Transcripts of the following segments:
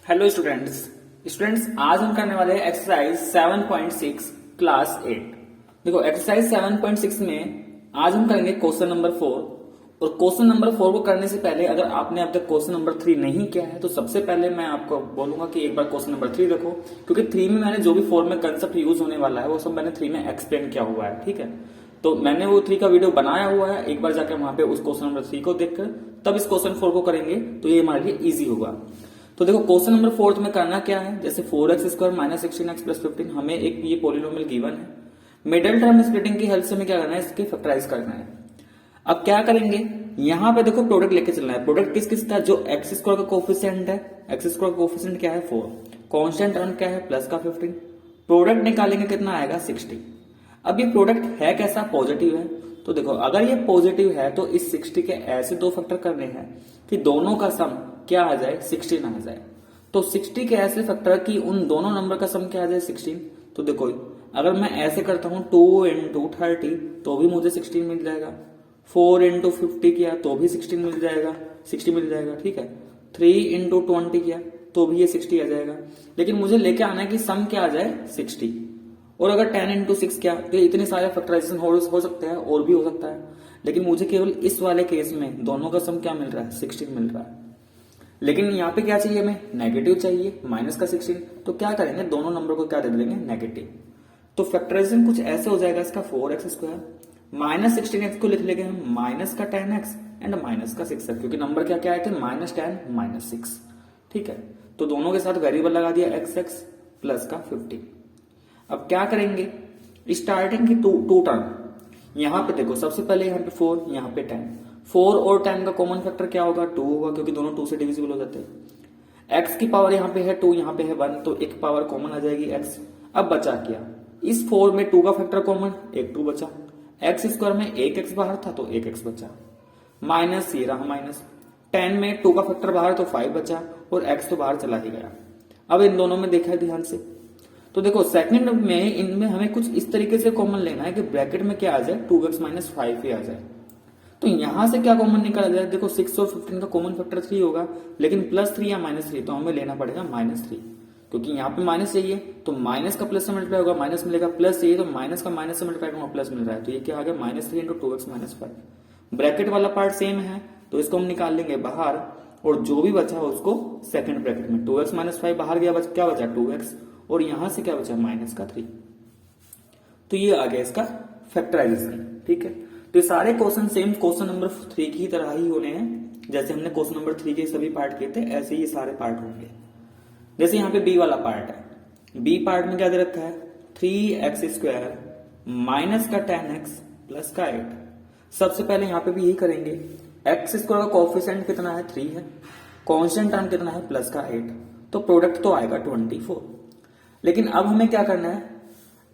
Hello students आज हम करने वाले हैं एक्सरसाइज 7.6 क्लास 8। देखो एक्सरसाइज 7.6 में आज हम करेंगे क्वेश्चन नंबर 4। और क्वेश्चन नंबर 4 को करने से पहले अगर आपने अब तक क्वेश्चन नंबर 3 नहीं किया है तो सबसे पहले मैं आपको बोलूंगा कि एक बार क्वेश्चन नंबर 3 देखो, क्योंकि 3 में मैंने जो भी 4 में कंसेप्ट यूज होने वाला है वो सब मैंने 3 में एक्सप्लेन किया हुआ है। ठीक है, तो मैंने वो 3 का वीडियो बनाया हुआ है, एक बार जाकर वहां पे उस क्वेश्चन नंबर 3 को देखकर तब इस क्वेश्चन 4 को करेंगे तो ये हमारे लिए इजी होगा। तो देखो क्वेश्चन नंबर 4 में करना क्या है, जैसे 4x square minus 16x plus 15 हमें एक ये पोलिनोमियल गिवन है। मिडिल टर्म स्प्लिटिंग की हेल्प से हमें क्या करना है, इसके फैक्टराइज करना है। अब क्या करेंगे, यहां पे देखो प्रोडक्ट लेके चलना है। प्रोडक्ट किस किस का, जो एक्स स्क्वायर का कोफिशिएंट है, एक्स स्क्वायर का कोफिशिएंट क्या है 4, कांस्टेंट टर्म क्या है प्लस का 15, प्रोडक्ट निकालेंगे कितना आएगा 60। अब ये प्रोडक्ट है कैसा, पॉजिटिव है। तो देखो अगर ये पॉजिटिव है तो इस 60 के ऐसे दो फैक्टर करने हैं कि दोनों का सम क्या आ जाए 16 आ जाए। तो 60 के ऐसे फैक्टर कि उन दोनों नंबर का सम क्या आ जाए 16। तो देखो अगर मैं ऐसे करता हूं 2 इंटू 30 तो भी मुझे 16 मिल जाएगा, 4 इंटू 50 किया तो भी 16 मिल जाएगा, 60 मिल जाएगा। ठीक है, 3 इंटू 20 किया तो भी ये 60 आ जाएगा। लेकिन मुझे लेके आना है कि सम क्या आ जाए 60। और अगर 10 इंटू 6 क्या, तो इतने सारे फैक्टराइजेशन हो सकते हैं और भी हो सकता है, लेकिन मुझे केवल इस वाले केस में दोनों का सम क्या मिल रहा है 16 मिल रहा है। लेकिन यहाँ पे क्या चाहिए, हमें नेगेटिव चाहिए, माइनस का 16। तो क्या करेंगे, दोनों नंबर को क्या दे देंगे नेगेटिव। तो फैक्टराइजेशन कुछ ऐसे हो जाएगा इसका 4x स्क्वायर माइनस 16x को लिख लेंगे हम माइनस का 10x एंड माइनस का 6x, क्योंकि नंबर क्या क्या आए थे -10 -6। ठीक है, तो दोनों के साथ वेरिएबल लगा दिया xx प्लस का 50। अब क्या करेंगे, स्टार्टिंग की टू टर्म, यहां पे देखो सबसे पहले यहाँ पे 4, यहाँ पे 10, 4 और 10 का कॉमन फैक्टर क्या होगा 2 होगा, क्योंकि दोनों 2 से डिविजिबल हो जाते हैं। x की पावर यहाँ पे है 2, यहाँ पे है 1, तो एक पावर कॉमन आ जाएगी x। अब बचा क्या, इस 4 में 2 का फैक्टर कॉमन, एक 2 बचा। एक्स स्क्वायर में एक x बाहर था तो एक x बचा, माइनस ये रहा माइनस। 10 में 2 का फैक्टर बाहर तो 5 बचा और x तो बाहर चला ही गया। अब इन दोनों में देखा है ध्यान से, तो देखो सेकंड में इनमें हमें कुछ इस तरीके से कॉमन लेना है कि ब्रैकेट में क्या आ जाए 2x माइनस 5 ही आ जाए। तो यहां से क्या कॉमन निकाला जाए, देखो 6 और 15 का कॉमन फैक्टर 3 होगा, लेकिन +3 या -3, तो हमें लेना पड़ेगा -3, क्योंकि यहाँ पे माइनस चाहिए तो माइनस का प्लस से मल्टीप्लाई होगा, माइनस मिलेगा, प्लस चाहिए तो माइनस का माइनस से मल्टीप्लाई होगा, प्लस मिल रहा है। तो ये क्या आ गया -3 इंटू 2x माइनस 5। ब्रैकेट वाला पार्ट सेम है तो इसको हम निकाल लेंगे बाहर, और जो भी बचा उसको सेकंड ब्रैकेट में 2x माइनस 5 बाहर गया, क्या बचा 2x, और यहां से क्या बचा माइनस का 3। तो ये आ गया इसका फैक्टराइजेशन। ठीक है, तो ये सारे क्वेश्चन सेम क्वेश्चन नंबर 3 की तरह ही होने हैं, जैसे हमने क्वेश्चन नंबर 3 के सभी पार्ट किए थे ऐसे ही ये सारे पार्ट होंगे। जैसे यहाँ पे बी वाला पार्ट है, बी पार्ट में क्या दे रखा है 3x स्क्वायर माइनस का 10x प्लस का 8। सबसे पहले यहाँ पे भी यही करेंगे, एक्स स्क्वायर का कोफिशिएंट कितना है 3 है, कांस्टेंट टर्म कितना है प्लस का 8, तो प्रोडक्ट तो आएगा 24। लेकिन अब हमें क्या करना है,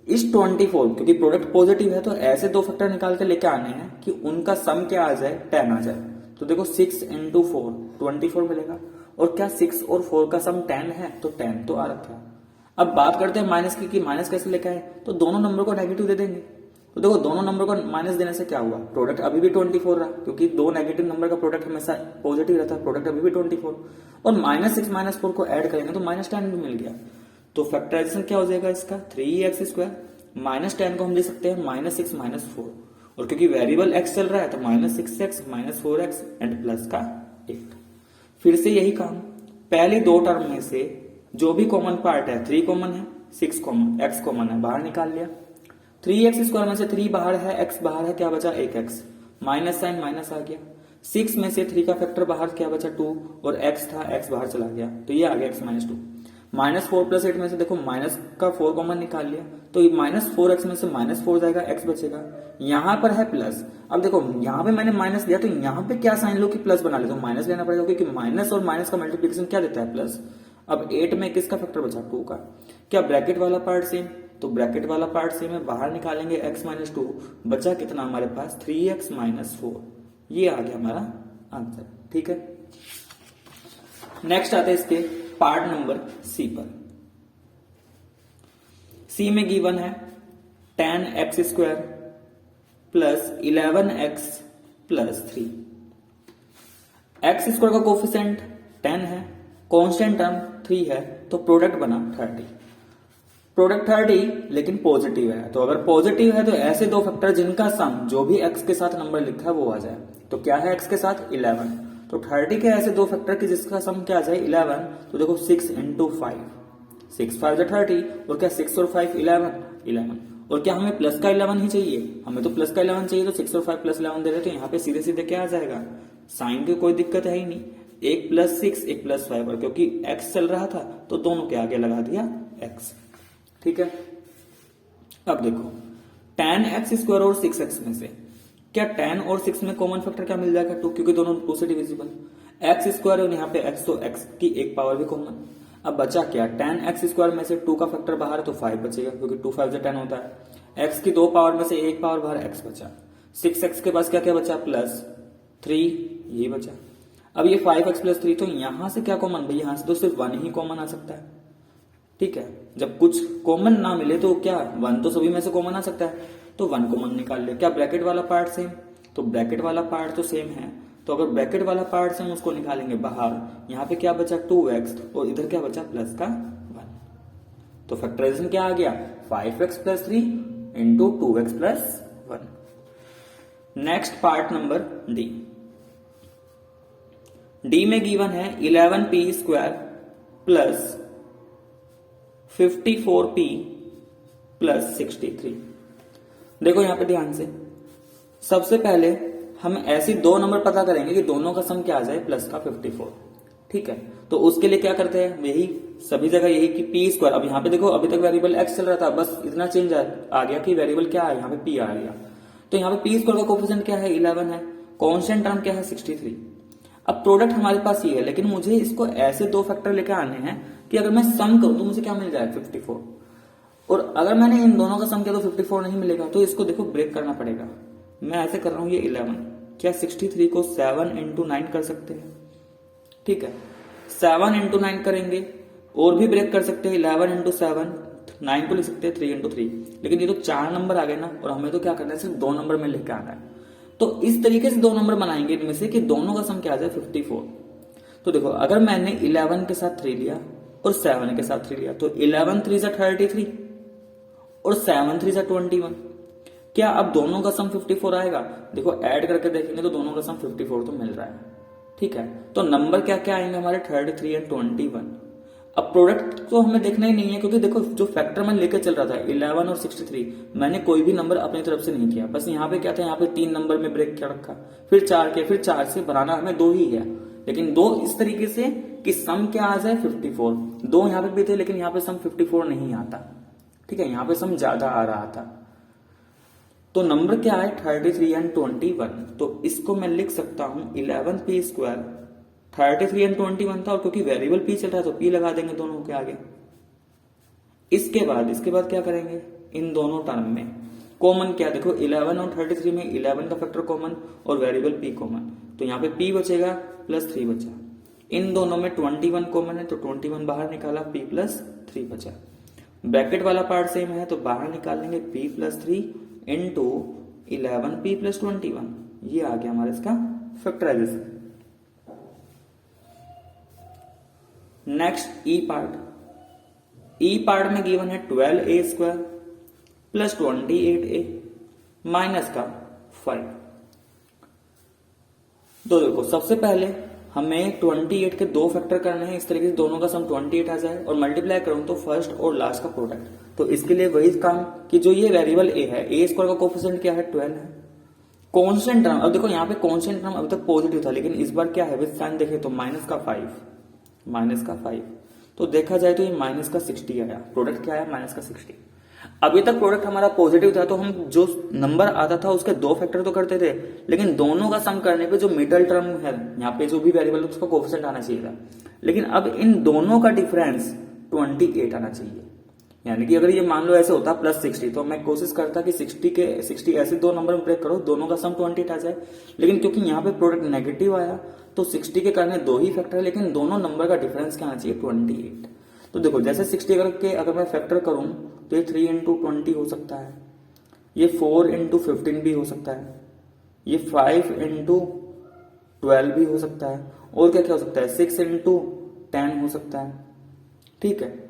इस 24, क्योंकि प्रोडक्ट पॉजिटिव है तो ऐसे दो फैक्टर निकाल के लेके आने हैं कि उनका सम क्या आ जाए 10 आ जाए। तो देखो 6 इंटू 4 24 मिलेगा, और क्या 6 और 4 का सम 10 है तो 10 तो आ रखा है। अब बात करते हैं माइनस की कि माइनस कैसे लेके आए, तो दोनों नंबर को नेगेटिव दे देंगे। तो देखो दोनों नंबर को माइनस देने से क्या हुआ, प्रोडक्ट अभी भी 24 रहा, क्योंकि दो नेगेटिव नंबर का प्रोडक्ट हमेशा पॉजिटिव रहता है, प्रोडक्ट अभी भी 24, और -6 -4 को ऐड करेंगे तो -10 भी मिल गया। तो फैक्टराइजेशन क्या हो जाएगा इसका 3x स्क्वायर -10 को हम ले सकते हैं -6 -4, और क्योंकि वेरिएबल x चल रहा है तो -6x -4x एंड प्लस का 8। फिर से यही काम, पहली दो टर्म में से जो भी कॉमन पार्ट है 3 कॉमन है, 6 कॉमन, x कॉमन है, बाहर निकाल लिया। 3x स्क्वायर में से 3 बाहर है, x बाहर है, क्या बचा 1x, माइनस साइन माइनस आ गया। 6 में से 3 का फैक्टर बाहर, क्या बचा 2, और x था, x बाहर चला गया, तो ये आ गया x -2। -4 प्लस 8 में से देखो माइनस का 4 कॉमन निकाल लिया, तो -4x में से -4 जाएगा, x बचेगा। यहां पर है प्लस, अब देखो यहां पे मैंने माइनस दिया तो यहां पे क्या साइन लो कि प्लस बना ले, तो माइनस लेना पड़ेगा, क्योंकि माइनस और माइनस का मल्टीप्लिकेशन क्या देता है प्लस। अब 8 में किसका फैक्टर बचा 2 का, क्या ब्रैकेट वाला पार्ट सेम, तो ब्रैकेट वाला पार्ट सेम है, बाहर निकालेंगे x -2, बचा कितना हमारे पास 3x -4, ये आ गया हमारा आंसर। ठीक है, नेक्स्ट आते हैं इसके पार्ट नंबर सी पर। सी में गिवन है 10x square plus 11x plus 3। X square का कोफिशिएंट 10 है, कांस्टेंट टर्म 3 है, तो प्रोडक्ट बना 30। प्रोडक्ट 30 लेकिन पॉजिटिव है, तो अगर पॉजिटिव है तो ऐसे दो फैक्टर जिनका सम जो भी x के साथ नंबर लिखा है वो आ जाए। तो क्या है x के साथ 11, तो 30 के ऐसे दो फैक्टर की जिसका सम क्या आ जाए 11। तो देखो 6 इंटू 5, 6 5 30, और क्या 6 और 5 11, और क्या हमें प्लस का 11 ही चाहिए, हमें तो प्लस का 11 चाहिए, तो 6 और 5 प्लस 11 दे रहे, तो यहाँ पे सीधे सीधे क्या आ जाएगा, साइन की कोई दिक्कत है ही नहीं, एक प्लस 6 एक प्लस 5, और क्योंकि x चल रहा था तो दोनों के आगे लगा दिया x। ठीक है, अब देखो tan x स्क्वायर और 6x में से क्या tan और 6 में कॉमन फैक्टर क्या मिल जाएगा 2, क्योंकि दोनों 2 से डिविजिबल, x स्क्वायर और यहाँ पे x, तो x की एक पावर भी कॉमन। अब बचा क्या, tan x स्क्वायर में से 2 का फैक्टर बाहर तो 5 बचेगा, क्योंकि 2 5 10 होता है। x की 2 पावर में से एक पावर बाहर x बचा। 6x के पास क्या क्या बचा, प्लस 3 ये बचा। अब ये 5x प्लस 3, तो यहां से क्या कॉमन, भाई यहां से तो सिर्फ 1 ही कॉमन आ सकता है। ठीक है, जब कुछ कॉमन ना मिले तो क्या 1 तो सभी में से कॉमन आ सकता है, तो 1 कॉमन निकाल ले। क्या ब्रैकेट वाला पार्ट सेम, तो ब्रैकेट वाला पार्ट तो सेम है, तो अगर ब्रैकेट वाला पार्ट सेम उसको निकालेंगे बाहर। यहाँ पे क्या बचा 2x, और इधर क्या बचा प्लस का 1, तो फैक्टराइजेशन क्या आ गया 5x plus 3 into 2x plus 1। Next part number D में गिवन है 11p square plus 54p plus 63। देखो यहां पे ध्यान से, सबसे पहले हम ऐसी दो नंबर पता करेंगे कि दोनों का सम क्या आ जाए प्लस का 54। ठीक है, तो उसके लिए क्या करते हैं, यही सभी जगह यही कि p स्क्वायर। अब यहाँ पे देखो अभी तक वेरिएबल x चल रहा था, बस इतना चेंज आ गया कि वेरिएबल क्या है, यहाँ पे p आ गया। तो यहाँ पे p स्क्वायर का कोफिशिएंट क्या है 11 है, कांस्टेंट टर्म क्या है 63। अब प्रोडक्ट हमारे पास ये है, लेकिन मुझे इसको ऐसे दो फैक्टर लेकर आने हैं कि अगर मैं सम करूं तो मुझे क्या मिल जाए 54, और अगर मैंने इन दोनों का सम किया तो 54 नहीं मिलेगा, तो इसको देखो ब्रेक करना पड़ेगा। मैं ऐसे कर रहा हूं, ये 11, क्या 63 को 7 इंटू 9 कर सकते हैं। ठीक है, 7 इंटू 9 करेंगे, और भी ब्रेक कर सकते हैं 11 इंटू 7, 9 को लिख सकते हैं 3 इंटू 3, लेकिन ये तो 4 नंबर आ गए ना, और हमें तो क्या करना है सिर्फ 2 नंबर में लेकर आना है। तो इस तरीके से 2 नंबर बनाएंगे इनमें से कि दोनों का सम क्या आ जाए 54। तो देखो अगर मैंने 11 के साथ 3 लिया और 7 के साथ 3 लिया, तो 11 3 जा 33 और 7 3 जा 21, क्या अब दोनों का सम 54 आएगा। देखो ऐड करके देखेंगे तो दोनों का सम 54 तो मिल रहा है। ठीक है, तो नंबर क्या क्या आएंगे हमारे 33 एंड 21। अब प्रोडक्ट तो हमें देखना ही नहीं है, क्योंकि देखो जो फैक्टर मैं लेकर चल रहा था 11 और 63, मैंने कोई भी नंबर अपनी तरफ से नहीं किया, बस यहाँ पे क्या था, यहाँ पे 3 नंबर में ब्रेक किया रखा, फिर 4 के, फिर 4 से बनाना हमें 2 ही है, लेकिन 2 इस तरीके से कि सम क्या आ जाए 54। 2 यहाँ पे भी थे, लेकिन यहाँ पे सम 54 नहीं आता। ठीक है, यहाँ पे सम ज्यादा आ रहा था। तो नंबर क्या है 33 एंड 21, तो इसको मैं लिख सकता हूं 11p स्क्वायर, 33 एंड 21 था, और क्योंकि वेरिएबल p चल रहा है तो p लगा देंगे दोनों के आगे। इसके बाद क्या करेंगे, इन दोनों टर्म में कॉमन क्या, देखो 11 और 33 में 11 का फैक्टर कॉमन और वेरिएबल p कॉमन, तो यहाँ पे p बचेगा प्लस 3 बचा। इन दोनों में 21 कॉमन है, तो 21 बाहर निकाला, p प्लस 3 बचा। ब्रैकेट वाला पार्ट सेम है, तो बाहर निकाल लेंगे p plus 3 into 11p plus 21, ये आ गया हमारा इसका फैक्टराइजेशन। नेक्स्ट ई पार्ट में गिवन है 12a square plus 28a minus का 5। तो देखो सबसे पहले हमें 28 के 2 फैक्टर करने हैं, इस तरीके से दोनों का सम 28 आ जाए, और मल्टीप्लाई करूं तो फर्स्ट और लास्ट का प्रोडक्ट। तो इसके लिए वही काम कि जो ये वेरिएबल a है, a स्क्वायर का कोफिशिएंट क्या है 12 है। कांस्टेंट टर्म, अब देखो यहाँ पे कांस्टेंट टर्म अभी तक पॉजिटिव था, लेकिन इस बार क्या है विद साइन देखे तो माइनस का 5, तो देखा जाए तो ये माइनस का 60 आया। प्रोडक्ट क्या आया माइनस का 60। अभी तक प्रोडक्ट हमारा पॉजिटिव था, तो हम जो नंबर आता था उसके 2 फैक्टर तो करते थे, लेकिन दोनों का सम करने पे जो मिडल टर्म है यहाँ पे जो भी वेरिएबल उसका कोफिशिएंट आना चाहिए था, लेकिन अब इन दोनों का डिफरेंस 28 आना चाहिए। यानी कि अगर ये मान लो ऐसे होता प्लस 60, तो मैं कोशिश करता कि 60 ऐसे 2 नंबर में ब्रेक करो, दोनों का सम 28 आ जाए, लेकिन क्योंकि यहाँ पे प्रोडक्ट नेगेटिव आया तो 60 के करने 2 ही फैक्टर है, लेकिन दोनों नंबर का डिफरेंस क्या आना चाहिए 28। तो देखो जैसे 60 करके अगर मैं फैक्टर करूं तो ये 3 इंटू 20 हो सकता है, ये 4 इंटू 15 भी हो सकता है, ये 5 इंटू 12 भी हो सकता है, और क्या क्या हो सकता है 6 इंटू 10 हो सकता है, ठीक है।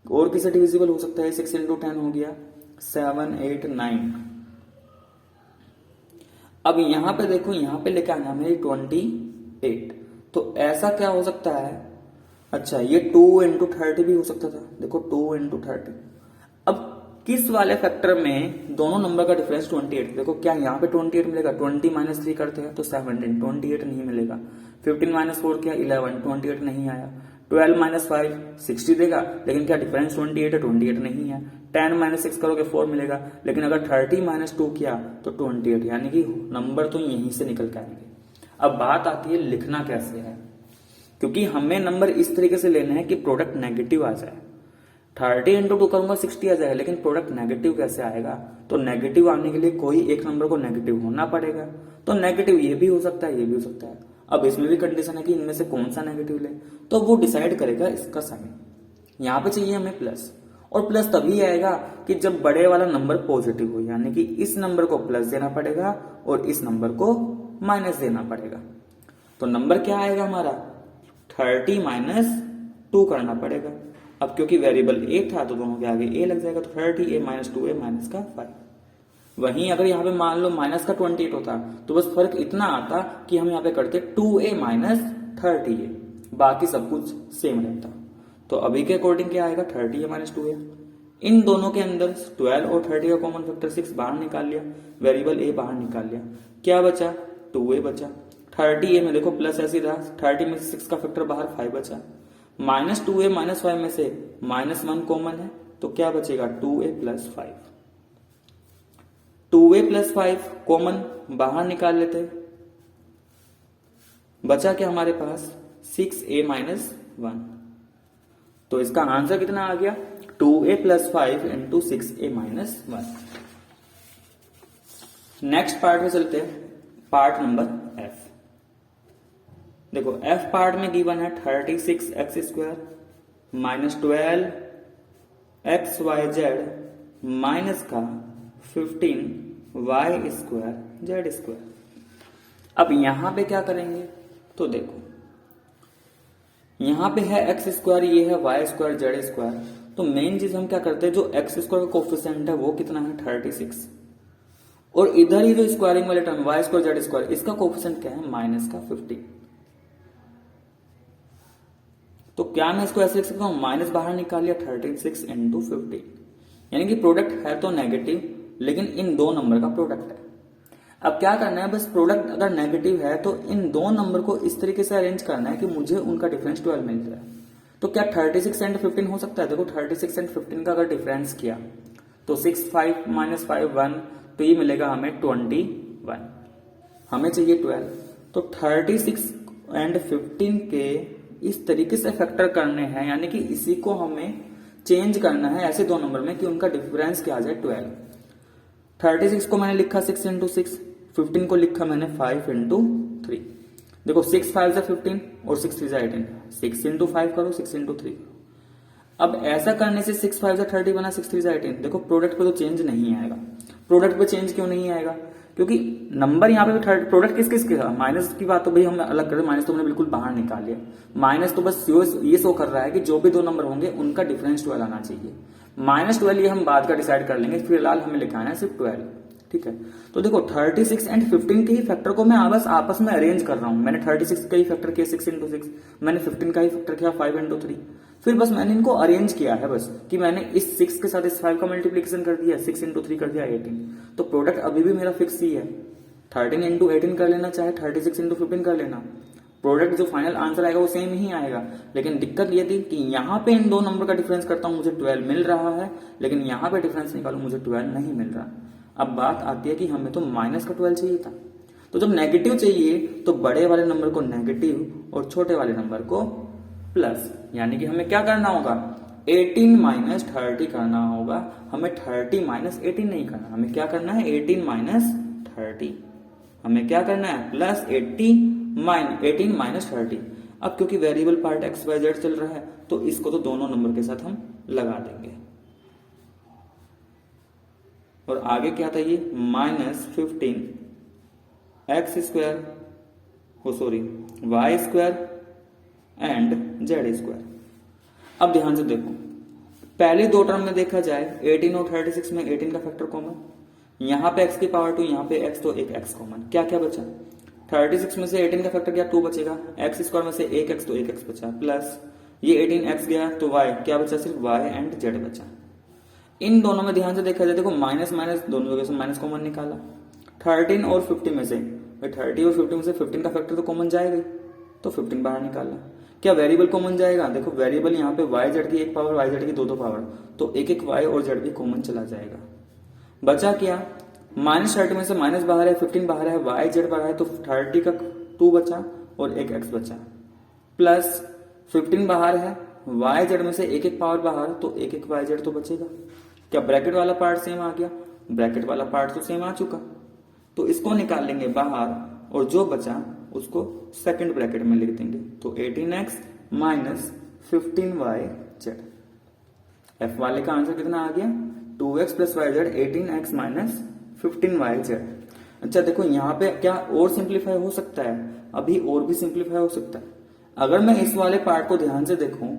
और किसे डिविजिबल हो सकता है? 6 इंटू 10 हो गया 7, 8, 9। अब यहां पे देखो, यहां पे लेके आना हमें 28। तो ऐसा क्या हो सकता है? अच्छा, ये 2 इंटू 30 भी हो सकता था। देखो 2 इंटू 30। अब किस वाले फैक्टर में दोनों नंबर का डिफरेंस 28? देखो क्या यहाँ पे 28 मिलेगा? 20 माइनस 3 करते हैं तो 17, 28 नहीं मिलेगा। 15 माइनस 4 क्या? 11, 28 नहीं आया। 12 माइनस 5 60 देगा, लेकिन क्या डिफरेंस 28 है? 28 नहीं है। 10 माइनस 6 करोगे 4 मिलेगा, लेकिन अगर 30 माइनस 2 किया तो 28, यानी कि नंबर तो यहीं से निकल के आएंगे। अब बात आती है लिखना कैसे है, क्योंकि हमें नंबर इस तरीके से लेना है कि प्रोडक्ट नेगेटिव आ जाए। 30 इंटू 2 करूंगा 60 आ जाएगा, लेकिन प्रोडक्ट नेगेटिव कैसे आएगा? तो नेगेटिव आने के लिए कोई एक नंबर को नेगेटिव होना पड़ेगा। तो नेगेटिव ये भी हो सकता है, ये भी हो सकता है। अब इसमें भी कंडीशन है कि इनमें से कौन सा नेगेटिव ले, तो वो डिसाइड करेगा इसका साइन। यहां पे चाहिए हमें प्लस, और प्लस तभी आएगा कि जब बड़े वाला नंबर पॉजिटिव हो, यानी कि इस नंबर को प्लस देना पड़ेगा और इस नंबर को माइनस देना पड़ेगा। तो नंबर क्या आएगा हमारा? 30 माइनस 2 करना पड़ेगा। अब क्योंकि वेरिएबल a था तो दोनों के आगे a लग जाएगा, तो 30a माइनस 2a माइनस का 5। वहीं अगर यहाँ पे मान लो माइनस का 28 होता तो बस फर्क इतना आता कि हम यहाँ पे करते 2a माइनस 30a, बाकी सब कुछ सेम रहता। तो अभी के अकॉर्डिंग क्या आएगा? 30a minus 2a। इन दोनों के अंदर 12 और 30 का कॉमन फैक्टर 6 बाहर निकाल लिया, वेरिएबल a बाहर निकाल लिया, क्या बचा? 2a बचा। 30a में देखो प्लस ऐसे रहा, 30 में से 6 का फैक्टर बाहर 5 बचा। माइनस 2a माइनस 5 में से माइनस 1 कॉमन है, तो क्या बचेगा? 2a plus 5। 2a plus 5 common बाहर निकाल लेते, बचा क्या हमारे पास? 6a minus 1। तो इसका आंसर कितना आ गया? 2a plus 5 into 6a minus 1। Next part में चलते हैं, पार्ट नंबर f। देखो f पार्ट में गिवन है 36x² माइनस 12xyz माइनस का 15y² अब यहां पे क्या करेंगे? तो देखो यहां पे है x², ये है y², z²। तो मेन चीज हम क्या करते हैं, जो x² का कोफिशिएंट है वो कितना है? 36। और इधर ही जो स्क्वायरिंग वाले टर्म y² z², इसका कोफिशिएंट क्या है? माइनस का 15। तो क्या मैं इसको ऐसे लिख सकता हूं? माइनस बाहर निकाल लिया, 36 इंटू 15, यानी कि प्रोडक्ट है तो नेगेटिव, लेकिन इन दो नंबर का प्रोडक्ट है। अब क्या करना है, बस प्रोडक्ट अगर नेगेटिव है तो इन दो नंबर को इस तरीके से अरेंज करना है कि मुझे उनका डिफरेंस 12 मिल जाए। तो क्या 36 एंड 15 हो सकता है? देखो 36 एंड 15 का अगर डिफरेंस किया तो 6, 5 माइनस 5 1, तो ये मिलेगा हमें 21। हमें चाहिए 12। तो 36 एंड 15 के इस तरीके से फैक्टर करने हैं, यानी कि इसी को हमें चेंज करना है ऐसे दो नंबर में कि उनका डिफरेंस क्या आ जाए? 12। 36 को मैंने लिखा 6 इंटू 6, 15 को लिखा मैंने 5 इंटू 3। देखो 6 5 जा 15 और 6 3 जा 18, 6 इंटू 5 करो, 6 इंटू 3। अब ऐसा करने से 6 5 जा 30 बना, 6 3 जा 18। देखो प्रोडक्ट पे तो चेंज नहीं आएगा। प्रोडक्ट पे चेंज क्यों नहीं आएगा? क्योंकि नंबर यहाँ पे भी थर्ड प्रोडक्ट किस किस के था? माइनस की बात तो भाई हम अलग कर रहे, माइनस तो हमने बिल्कुल बाहर निकाल लिया। माइनस तो बस ये शो कर रहा है कि जो भी दो नंबर होंगे उनका डिफरेंस 12 आना चाहिए। -12 ये हम बाद का डिसाइड कर लेंगे, फिलहाल हमें लिखाना है सिर्फ 12, ठीक है। तो देखो 36 एंड 15 के ही फैक्टर को मैं बस आपस में अरेंज कर रहा हूं। मैंने 36 का ही फैक्टर किया 6 इंटू 6, मैंने 15 का ही फैक्टर किया 5 इंटू 3। फिर बस मैंने इनको अरेंज किया है, बस कि मैंने इस 6 के साथ इस 5 का मल्टीप्लीकेशन कर दिया, 6 इंटू 3 कर दिया 18। तो प्रोडक्ट अभी भी मेरा फिक्स ही है, 13 इंटू 18 कर लेना, चाहे 36 इंटू 15 कर लेना, प्रोडक्ट जो फाइनल आंसर आएगा वो सेम ही आएगा। लेकिन दिक्कत ये थी कि यहाँ पे इन दो नंबर का डिफरेंस करता हूं, मुझे 12 मिल रहा है, लेकिन यहाँ पे डिफरेंस निकालू मुझे 12 नहीं मिल रहा। अब बात आती है कि हमें तो माइनस का 12 चाहिए था। तो जब नेगेटिव चाहिए तो बड़े वाले नंबर को नेगेटिव और छोटे वाले नंबर को प्लस, यानी कि हमें क्या करना होगा? 18 माइनस 30 करना होगा। हमें 30 माइनस 18 नहीं करना, हमें क्या करना है? 18 माइनस 30। हमें क्या करना है? Plus 18 minus 30। अब क्योंकि variable part x y z चल रहा है तो इसको तो दोनों नंबर के साथ हम लगा देंगे। और आगे क्या था ये? -15 x² हो sorry y² and Z square. अब ध्यान से देखो, पहले दो टर्म में देखा जाए 18 और 36 में 18 का फैक्टर कॉमन, यहाँ पे x की पावर 2, यहाँ पे x, तो एक x कॉमन। क्या क्या बचा? 36 में से 18 का फैक्टर क्या 2 बचेगा, x स्क्वायर में से एक x, तो एक x बचा, प्लस ये 18x गया तो y क्या बचा, सिर्फ y एंड z बचा। इन दोनों में ध्यान से देखा जाए, देखो माइनस माइनस दोनों जगह से माइनस कॉमन निकाला। 13 और 50 में से, 30 और 50 में से 15 का फैक्टर तो कॉमन जाएगा ही, तो 15 बाहर निकाला। क्या वेरिएबल कॉमन जाएगा? देखो वेरिएबल यहाँ पे y z की एक पावर, y z की दो पावर, तो एक एक y और z भी कॉमन चला जाएगा। बचा क्या? -30 में से माइनस बाहर है, 15 बाहर है, y z बाहर है, तो 30 का 2 बचा और एक x बचा, प्लस 15 बाहर है, y z में से एक एक पावर बाहर, तो एक एक y z तो बचेगा। क्या ब्रैकेट वाला पार्ट सेम आ गया? ब्रैकेट वाला पार्ट तो सेम आ चुका, तो इसको निकाल लेंगे बाहर और जो बचा उसको सेकंड ब्रैकेट में लिख देंगे, तो 18x माइनस 15yz। एफ वाले का आंसर कितना आ गया? 2x plus Y Z 18x minus 15yz। अच्छा देखो यहाँ पे क्या और सिंप्लीफाई हो सकता है? अभी और भी सिंप्लीफाई हो सकता है। अगर मैं इस वाले पार्ट को ध्यान से देखूं,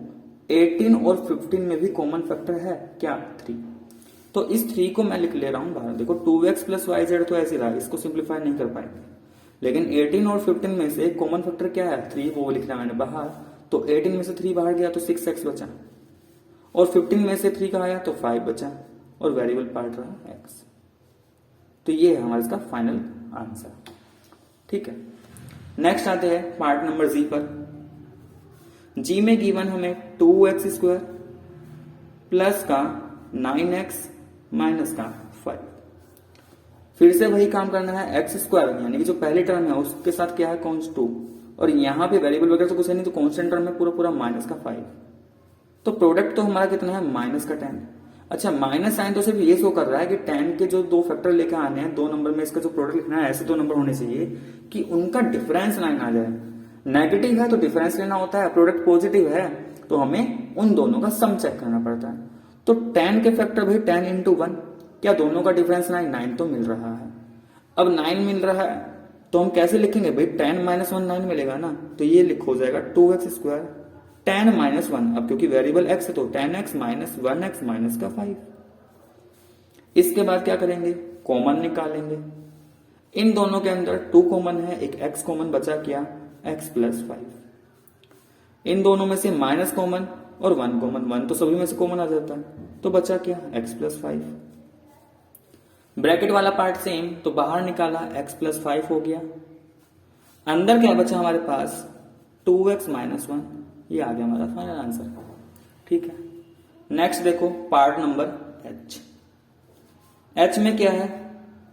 18 और 15 में भी कॉमन फैक्टर है क्या? 3। तो इस 3 को मैं लिख ले रहा हूं बाहर। देखो 2x प्लस वाई जेड तो ऐसे रहा, इसको सिंप्लीफाई नहीं कर पाएंगे, लेकिन 18 और 15 में से कॉमन फैक्टर क्या है? 3, वो लिखना मैंने बाहर। तो 18 में से 3 बाहर गया तो 6x बचा, और 15 में से 3 कहा आया तो 5 बचा, और वेरिएबल पार्ट रहा x। तो ये है हमारा इसका फाइनल आंसर। ठीक है, नेक्स्ट आते हैं पार्ट नंबर जी पर। जी में गिवन हमें 2x स्क्वायर प्लस का 9x माइनस का 5। फिर से वही काम करना है, एक्स स्क्वायर यानी कि जो पहली टर्म है उसके साथ क्या है, कॉन्स 2, और यहाँ पे वेरिएबल वगैरह तो कुछ है नहीं, तो कॉन्स्टेंट टर्म है पूरा पूरा माइनस का 5। तो प्रोडक्ट तो हमारा कितना है? माइनस का 10। अच्छा माइनस साइन तो सिर्फ ये शो कर रहा है कि 10 के जो दो फैक्टर लेकर आने हैं, दो नंबर में इसका जो प्रोडक्ट लिखना है ऐसे दो नंबर होने चाहिए कि उनका डिफरेंस लाइन आ जाए। नेगेटिव है तो डिफरेंस लेना होता है, प्रोडक्ट पॉजिटिव है तो हमें उन दोनों का सम चेक करना पड़ता है। तो 10 के फैक्टर भाई 10 इंटू 1, क्या दोनों का डिफरेंस 9 तो मिल रहा है। अब 9 मिल रहा है तो हम कैसे लिखेंगे भाई? 10 माइनस 1 9 मिलेगा ना, तो ये लिखो हो जाएगा 2x स्क्वायर 10 माइनस 1। अब क्योंकि वेरिएबल x है तो 10x माइनस 1x माइनस का 5। इसके बाद क्या करेंगे? कॉमन निकालेंगे। इन दोनों के अंदर 2 कॉमन है, एक x कॉमन बचा, क्या? x plus 5। इन दोनों में से माइनस कॉमन और 1 कॉमन, 1 तो सभी में से कॉमन आ जाता है, तो बचा क्या? x plus 5। ब्रैकेट वाला पार्ट सेम, तो बाहर निकाला x प्लस 5 हो गया। अंदर क्या बचा हमारे पास? 2x minus 1। ये आ गया हमारा फाइनल आंसर। ठीक है, नेक्स्ट देखो पार्ट नंबर h। h में क्या है?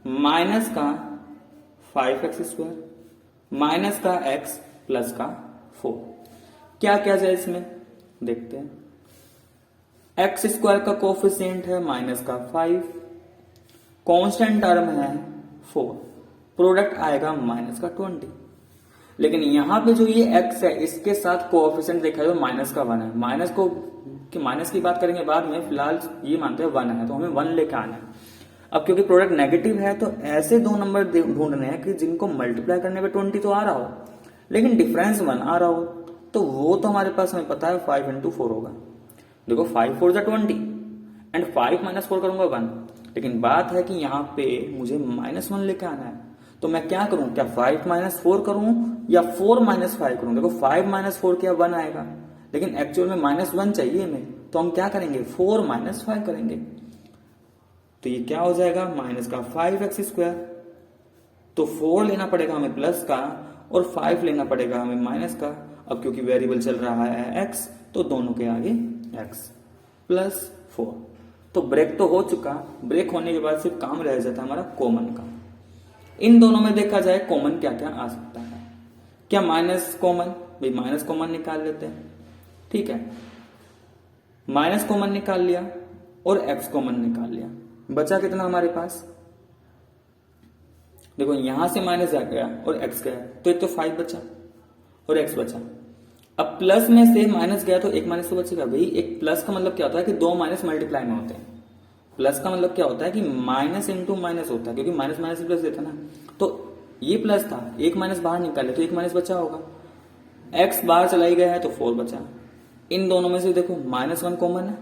माइनस का 5x स्क्वायर माइनस का x प्लस का 4। क्या क्या जाए इसमें देखते हैं। x स्क्वायर का कोफिशिएंट है माइनस का 5, कांस्टेंट टर्म है 4, प्रोडक्ट आएगा माइनस का 20। लेकिन यहां पे जो ये x है इसके साथ कोएफिशिएंट देखा जाए तो माइनस का 1 है। माइनस की बात करेंगे बाद में, फिलहाल ये मानते हैं 1 है, तो हमें 1 लेके आना है। अब क्योंकि प्रोडक्ट नेगेटिव है तो ऐसे दो नंबर ढूंढने हैं कि जिनको मल्टीप्लाई करने पे 20 तो आ रहा हो लेकिन डिफरेंस 1 आ रहा हो, तो वो तो हमारे पास हमें पता है 5 इंटू 4 होगा। देखो 5 4 जा 20 एंड 5 माइनस 4 करूंगा 1, लेकिन बात है कि यहाँ पे मुझे -1 लेके आना है, तो मैं क्या करूं? क्या 5 माइनस 4 करूं या 4 माइनस 5 करूं? देखो 5 माइनस 4 क्या 1 आएगा, लेकिन एक्चुअल में -1 चाहिए हमें, तो हम क्या करेंगे? 4 माइनस 5 करेंगे। तो ये क्या हो जाएगा? माइनस का 5x स्क्वायर, तो 4 लेना पड़ेगा हमें प्लस का और 5 लेना पड़ेगा हमें माइनस का। अब क्योंकि वेरिएबल चल रहा है x, तो दोनों के आगे x प्लस 4। तो ब्रेक तो हो चुका, ब्रेक होने के बाद सिर्फ काम रह जाता है हमारा कॉमन का। इन दोनों में देखा जाए कॉमन क्या क्या आ सकता है। क्या माइनस कॉमन? भाई माइनस कॉमन निकाल लेते हैं। ठीक है, माइनस कॉमन निकाल लिया और x कॉमन निकाल लिया, बचा कितना हमारे पास? देखो यहां से माइनस आ गया और x गया, तो एक तो 5 बचा और x बचा। अब प्लस में से माइनस गया तो एक माइनस तो बचेगा। भाई एक प्लस का मतलब क्या होता है कि दो माइनस मल्टीप्लाई में होते हैं। प्लस का मतलब क्या होता है कि माइनस इंटू माइनस होता है, क्योंकि माइनस माइनस प्लस देता ना। तो ये प्लस था, एक माइनस बाहर निकाले तो एक माइनस बचा होगा। एक्स बाहर चला ही गया है तो 4 बचा। इन दोनों में से देखो -1 कॉमन है,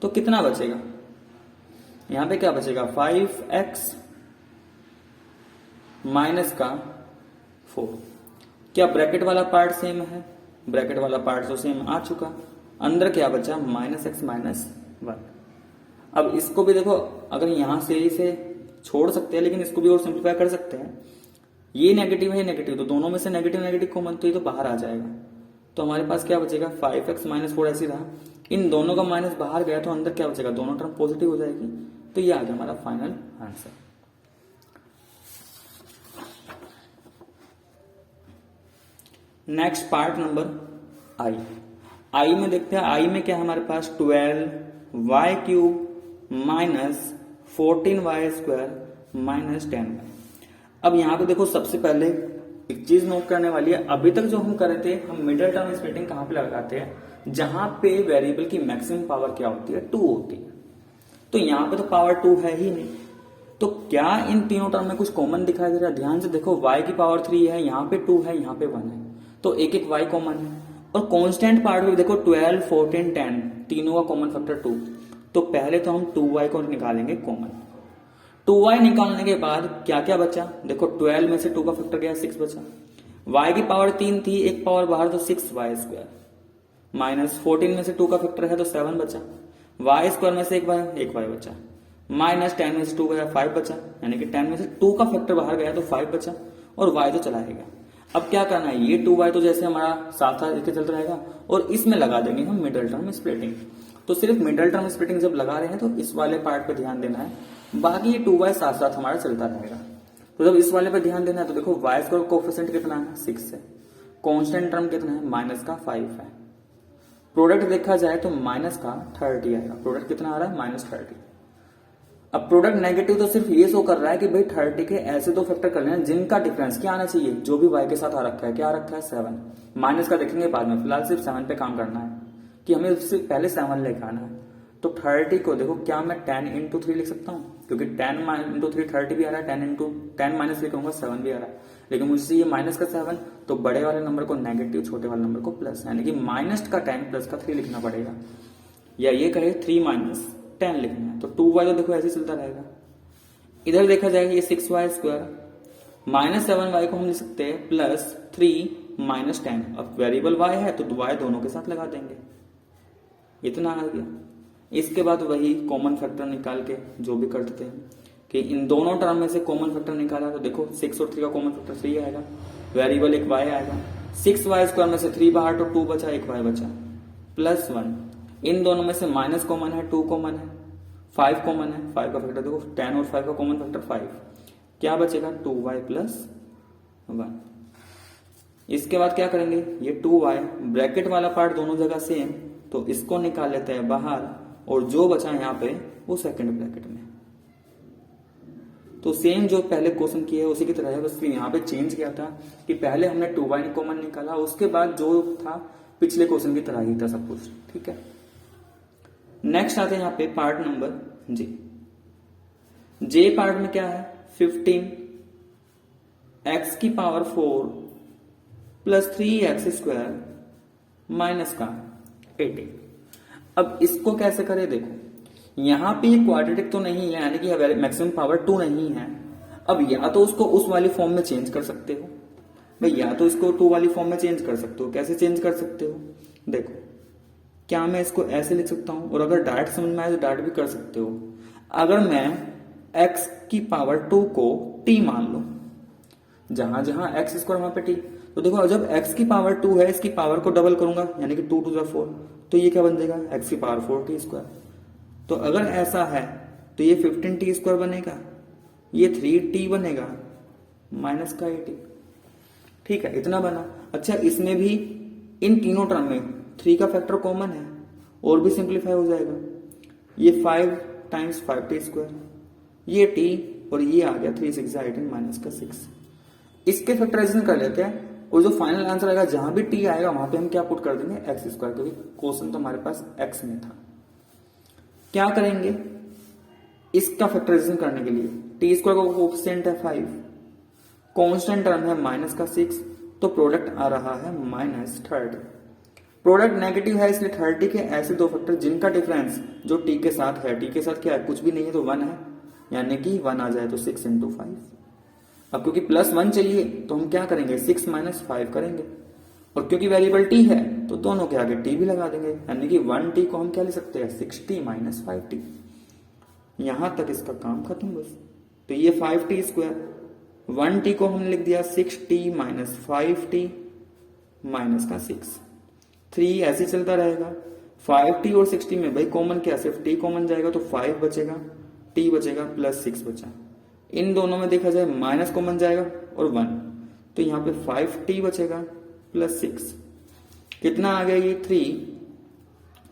तो कितना बचेगा? यहां पे क्या बचेगा? 5x माइनस का 4। क्या ब्रैकेट वाला पार्ट सेम है? ब्रैकेट वाला पार्ट तो सेम आ चुका। अंदर क्या बचा? -x -1। अब इसको भी देखो, अगर यहां से इसे छोड़ सकते हैं, लेकिन इसको भी और सिंप्लीफाई कर सकते हैं। ये नेगेटिव है, नेगेटिव, तो दोनों में से नेगेटिव नेगेटिव कॉमन, तो ये तो बाहर आ जाएगा। तो हमारे पास क्या बचेगा? 5x -4 ऐसे रहा। इन दोनों का माइनस बाहर गया तो अंदर क्या बचेगा? दोनों टर्म पॉजिटिव हो जाएगी। तो ये आ गया हमारा final answer. Next part number I में देखते हैं। आई में क्या है हमारे पास? 12y³ minus 14y² minus 10y। अब यहां पे देखो, सबसे पहले एक चीज नोट करने वाली है। अभी तक जो हम कर रहे थे, हम मिडिल टर्म स्प्लिटिंग कहां पे लगाते हैं? जहां पे वेरिएबल की मैक्सिमम पावर क्या होती है? 2 होती है। तो यहां पे तो पावर 2 है ही नहीं, तो क्या इन तीनों टर्म में कुछ कॉमन दिखाई दे रहा है? ध्यान से देखो, y की पावर 3 है, यहाँ पे 2 है, यहाँ पे 1 है, तो एक एक y कॉमन है। और कांस्टेंट पार्ट में देखो 12, 14, 10 तीनों का कॉमन फैक्टर 2। तो पहले तो हम 2y को निकालेंगे कॉमन। 2y निकालने के बाद क्या क्या बचा? देखो 12 में से 2 का फैक्टर गया, 6 बचा। y की पावर 3 थी, एक पावर बाहर, तो 6y² माइनस 14 में से 2 का फैक्टर है तो 7 बचा। y² में से एक y बचा। माइनस 10 में से 2 गया, 5 बचा। यानी कि 10 में से 2 का फैक्टर बाहर गया तो 5 बचा, और y तो चला गया। अब क्या करना है? ये 2y तो जैसे हमारा साथ साथ लेके चलता रहेगा, और इसमें लगा देंगे हम मिडिल टर्म स्प्लिटिंग। तो सिर्फ मिडिल टर्म स्प्लिटिंग जब लगा रहे हैं तो इस वाले पार्ट पे ध्यान देना है, बाकी ये 2y साथ साथ हमारा चलता रहेगा। तो जब इस वाले पे ध्यान देना है तो देखो y² कोफिशिएंट कितना है? 6 है। कांस्टेंट टर्म कितना है? -5 है। प्रोडक्ट देखा जाए तो -30 आएगा। प्रोडक्ट कितना आ रहा है? -30। अब प्रोडक्ट नेगेटिव तो सिर्फ ये शो कर रहा है कि भाई 30 के ऐसे दो फैक्टर कर लेना जिनका डिफरेंस क्या आना चाहिए? जो भी y के साथ आ रखा है, क्या आ रखा है? 7। माइनस का देखेंगे बाद में, फिलहाल सिर्फ 7 पे काम करना है कि हमें उससे पहले 7 लेकर आना है। तो 30 को देखो, क्या मैं 10 × 3 लिख सकता हूँ? क्योंकि 10 × 3 30 भी आ रहा है, 10 माइनस लिखूंगा 7 भी आ रहा है, लेकिन मुझसे ये माइनस का 7, तो बड़े वाले नंबर को नेगेटिव, छोटे वाले नंबर को प्लस, यानी कि माइनस का 10 प्लस का 3 लिखना पड़ेगा। या ये कहे 3 - 10 लिखना है, तो 2y तो देखो ऐसे चलता रहेगा। इधर देखा जाएगा ये 6y² -7y को हम लिख सकते हैं +3 - 10। अब वेरिएबल y है तो y दोनों के साथ लगा देंगे, इतना आ गया। इसके बाद वही कॉमन फैक्टर निकाल के जो भी करते थे कि इन दोनों टर्म में से कॉमन फैक्टर निकाला, तो देखो 6 और 3 का कॉमन फैक्टर 3 आएगा, वेरिएबल एक y आएगा। 6y² में से 3 बाहर तो 2 बचा, एक y बचा, +1। इन दोनों में से माइनस कॉमन है, 2 कॉमन है, 5 कॉमन है। 5 का फैक्टर देखो, 10 और 5 का कॉमन फैक्टर 5, क्या बचेगा? 2y + 1। इसके बाद क्या करेंगे? ये 2y ब्रैकेट वाला पार्ट दोनों जगह सेम, तो इसको निकाल लेते हैं बाहर, और जो बचा यहाँ पे वो सेकंड ब्रैकेट में। तो सेम जो पहले क्वेश्चन किए है उसी की तरह है, बस यहाँ पे चेंज किया था कि पहले हमने 2y कॉमन निकाला, उसके बाद जो था पिछले क्वेश्चन की तरह ही था सब कुछ, ठीक है। नेक्स्ट आते हैं यहाँ पे पार्ट नंबर जे पार्ट में क्या है? 15 x⁴ + 3x² माइनस का 18। अब इसको कैसे करें? देखो यहां पे ये क्वाड्रेटिक तो नहीं है, यानी कि मैक्सिमम पावर 2 नहीं है। अब या तो उसको उस वाली फॉर्म में चेंज कर सकते हो भाई, या तो इसको 2 वाली फॉर्म में चेंज कर सकते हो। कैसे चेंज कर सकते हो? देखो, क्या मैं इसको ऐसे लिख सकता हूं, और अगर डायरेक्ट समझ में आए तो डायरेक्ट भी कर सकते हो। अगर मैं x⁴ को t मान लो, जहां जहां x² वहां पे t, तो देखो जब x⁴ है, इसकी पावर को डबल करूंगा, यानी कि 2 × 4, तो ये क्या बन जाएगा? x⁴ t²। तो अगर ऐसा है तो ये 15t² बनेगा, ये 3t बनेगा, माइनस का 18। ठीक है, इतना बना। अच्छा, इसमें भी इन तीनों टर्म में 3 का फैक्टर कॉमन है, और भी सिंप्लीफाई हो जाएगा। ये 5 × 5t², ये t, और ये आ गया 3 × 6 = 18 माइनस का 6। इसके फैक्टराइजेशन कर लेते हैं, और जो फाइनल आंसर आएगा जहां भी t आएगा वहां पे हम क्या पुट कर देंगे? x², क्योंकि क्वेश्चन तो हमारे पास x में था। क्या करेंगे इसका फैक्टराइजेशन करने के लिए? t² का कोफिशिएंट है 5, कांस्टेंट टर्म है माइनस का 6, तो प्रोडक्ट आ रहा है -30। प्रोडक्ट नेगेटिव है इसलिए 30 के ऐसे दो फैक्टर जिनका डिफरेंस जो t के साथ है, t के साथ क्या है, कुछ भी नहीं है तो 1 है, यानी कि 1 आ जाए तो 6 × 5। अब क्योंकि +1 चाहिए तो हम क्या करेंगे, 6 - 5 करेंगे, और क्योंकि वेरिएबल t है तो दोनों के आगे t भी लगा देंगे, यानी कि 1t को हम क्या ले सकते हैं, 6t - 5t। यहां तक इसका काम खत्म बस। तो ये 5t², 1t को हमने लिख दिया 6t - 5t माइनस का 6, 3 ऐसे चलता रहेगा। 5t और 6t में भाई कॉमन क्या, सिर्फ t कॉमन जाएगा तो 5 बचेगा, t बचेगा +6 बचा। इन दोनों में देखा जाए माइनस कॉमन जाएगा और 1, तो यहाँ पे 5t बचेगा +6, कितना आ गया ये 3,